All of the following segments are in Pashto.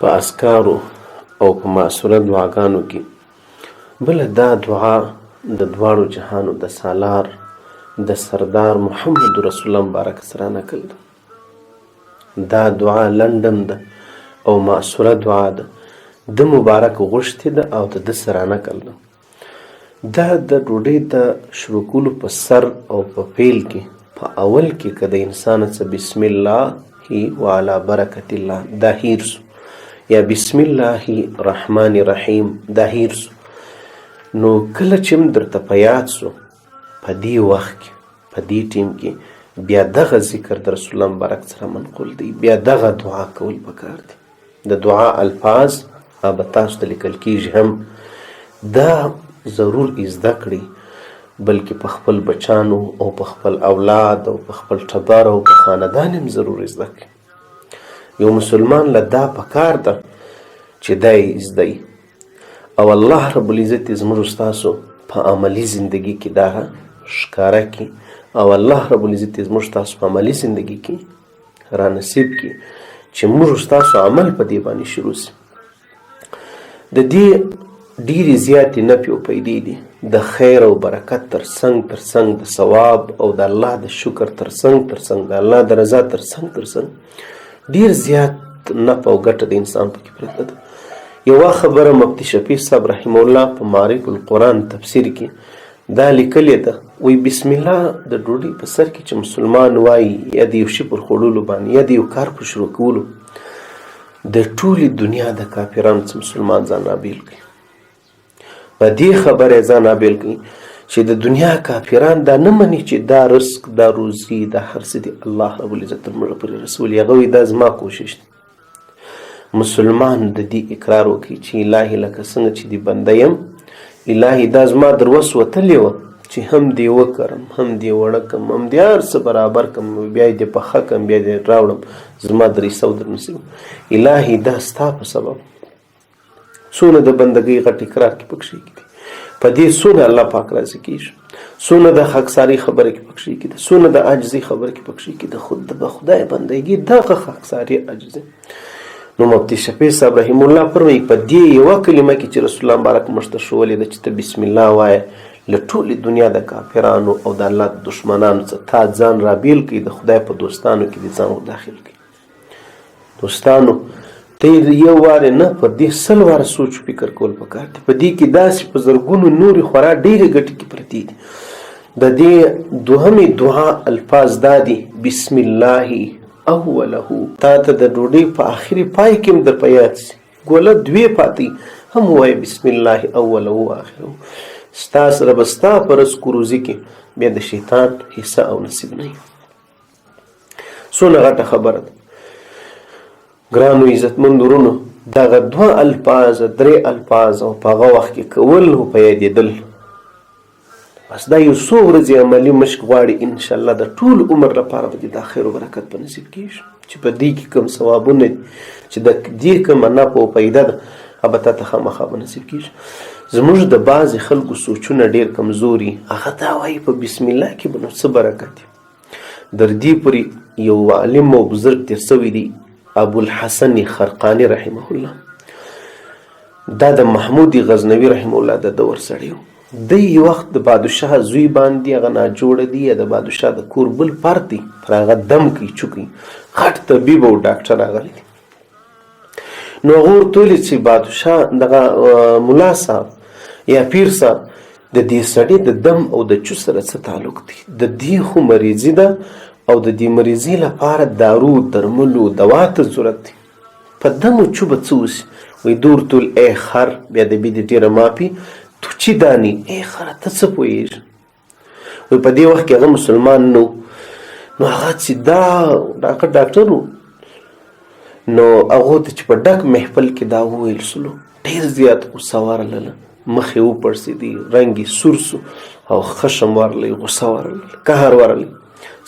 په اذکارو او په معصوره دعاګانو کې بله دا دعا د دواړو جهانو د سالار د سردار محمد رسول الله مبارک سره نقل ده. دا دعا لنډم ده او معصوره دعا ده، د مبارک غوښتې ده او د سره نقل ده. دا د ډوډۍ د شروع کولو په سر او په پیل کې په اول کې که د انسان څه بسم الله وعلى برکت الله دا هیر سو، یا بسم الله الرحمن الرحیم دا هیر سو، نو کله چې درته په یاد سو په دې وخت کې په دې ټیم کې بیا دغه ذکر د رسول الله مبارک سره منقول دی، بیا دغه دعا کول پکار دی. د دعا الفاظ به تاسو ته لیکل کیږي، هم دا ضرور زده کړئ، بلکې په خپل بچانو او په خپل اولاد او په خپل ټبر او په خاندان هم ضرور زده کړئ. یو مسلمان له دا پکار ده چې دا یې زده او الله رب العزت زموږ ستاسو په عملی زندگی کې دا ښکاره کړي، او الله رب العزت زموږ ستاسو په عملی زندگی کې را نصیب کړي چې موږ ستاسو عمل په دې باندې شروع سي. د دې ډیرې زیاتې نفع او پیدې دي، د خیر او برکت ترڅنګ د ثواب او د الله د شکر ترڅنګ د الله د رضا ترڅنګ ډیر زیات نفع او ګټه د انسان پکې پرته ده. یوه خبره مفتی شفیع صاحب رحمه الله په معارف القرآن تفسیر کې دا لیکلې ده، وی بسم الله د ډوډۍ په سر کې چې مسلمان وایي یا د یو شي پر خوړلو باندې یا د یو کار په شروع کولو د ټولې دنیا د کافرانو څخه مسلمان ځان رابیل کړي. په دې خبره ځان رابیل کړي چې د دنیا کافران دا نه مني چې دا رزق دا روزي دا هر څه دی الله رب العزت موږ پرې رسول هغه وی دا زما کوشش دی. مسلمان د دې اقرار وکړي چې الهي لکه څنګه چې دی بنده یم، الهي دا زما در وس وتلې وه چې هم دې وکرم هم دې وړه کم هم دې هر څه برابر کم، بیا دې پخه کم بیا دې راوړم، زما درې سو در نصیب. الهي دا ستا په سبب څونه د بندګۍ غټ اقرار کې پکښې کېدي، په دې څونه الله پاک راضي کېږي، څونه د خاکساري خبره کې پکښې کېده، څونه د عاجزي خبره کې پکښې کېده. خود د خدای بندګي دغه خاکساري عاجزي. نو مفتی شفیع صاحب رحم الله فرمایي په دې یوه کلمه کې چې رسول الله مبارک موږ ته ښوولې ده چې ته بسم الله وایه، له ټولې دنیا د کافرانو او د الله د دشمنانو څخه تا ځان رابیل کړي، د خدای په دوستانو کې دې ځان وداخل کړي. دوستانو ته یو واره نه پر دې 100 واره سوچ فکر کول پکار دي. په دې کې داسې په زرګونو نورې خورا ډېرې ګټې کې پرتې دي. د دې دوهمې دعا الفاظ دا دي بسم الله اوله، تا ته د ډوډۍ په آخري پای کې هم در په یاد سي، ګوله دوې پاتې هم ووایه بسم الله اوله و آخره. ستا سره به ستا په رزق و روزي کې بیا د شیطان حصه او نصیب نه وي. څونه غټه خبره ده ګرانو عزتمند ورونو. دغه 2 الفاظ 3 الفاظ او په هغه وخت کې کول او په یادېدل، بس دا یو څو ورځې عملي مشق غواړي، انشاءالله د ټول عمر لپاره به د خیر او برکت په نصیب کېږي. چې په دې کې کوم ثوابونه دي چې د دې کومه نفع او پیدا ده هغه ته خامخا به نصیب کېږي. زموږ د بعضې خلکو سوچونه ډېر کمزوري، هغه دا وایي په بسم الله کې به نو څه برکت دی. در دې پورې یو عالم او بزرګ تېر سوی دی ابوالحسن خرقاني رحمه الله، دا د محمود غزنوي رحمه الله د دور سړی و. د یو وخت د بادشاه زوی باندې هغه ناجوړه دی، یا د بادشاه د کور بل فرد دی پر هغه دم کوي چوکي، غټ طبیب او ډاکټر راغلی دی. نو هغه ورته ویلي چې بادشاه دغه ملا صاحب یا پیر صاحب د دې سړي د دم او د چو سره څه تعلق دی؟ د دې خو مریضي ده او د دې مریضي لپاره دارو درملو دوا ته ضرورت دی، په دم او چو به څه وشي؟ وایي دور ټول ای خر، بیا د بي د ډېره مافي تو چې دانی ای خره ته څه پوهېږي؟ وایي په دې وخت کې هغه مسلمان نو هغه چې دا ډاکټر و، نو هغه ته چې په ډک محفل کې دا وویل سلو، ډېر زیات غوسه ورلله، مخ یې وپړسېدی، رنګ یې سور سو او خشم ورلی، غوسه ورلی، قهر ورلی.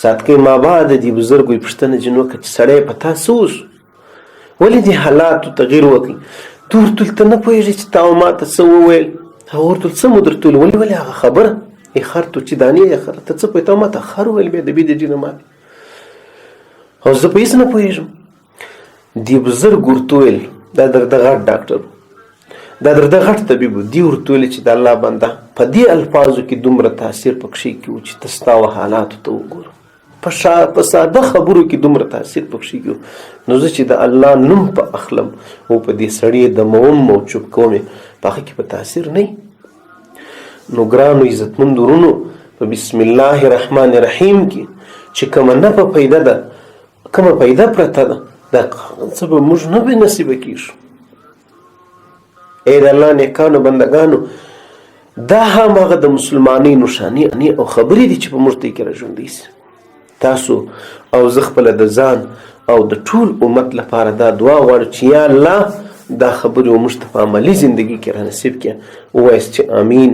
ساتکې ما بعد دې بزرګ وایي پوښتنه ځینې وکړه چې سړی په تا څه وشو؟ ولې دې حالاتو تغییر وکړي؟ ته ورته ته نه پوهېږې چې تا ما ته څه وویل؟ هغه ورته څه مو درته ویل؟ ولې هغه خبره ای خر تو چې دانې ای خره ته څه پوهې؟ تا ما ته خر وویل، بیا د بي د ډي نه ماتې او زه په هېڅ نه پوهېږم. دې بزرګ ورته وویل دا درده غټ ډاکټر، دا درده غټ طبیب و. دې ورته ویلې چې د الله بنده په دې الفاظو کې دومره تاثیر پکښې کې و چې ته ستا و حالاتو ته وګوره، په ساده خبرو کې دومره تاثیر پکښې کې و. نو زه چې د الله نوم په اخلم او په دې سړي دموم او چوپ کوم په هغه کې په تاثیر نه. نو ګرانو عزتمند ورونو، په بسم الله الرحمن الرحیم کې چې کومه نفع پیدا ده، کومه پیدا پرته ده، دا څه به موږ نه به نصیبه کېږو. ای د الله نیکانو بندګانو، دا هماغه د مسلمانۍ نښانې او خبرې دي چې په موږ ته کې راژوندی سي. تاسو او زه خپله د ځان او د ټول امت لپاره دا دعا غواړو چې یا الله دا خبرې موږ ته په عملي زندګي کې را نصیب کړه. ووایاست چې امین.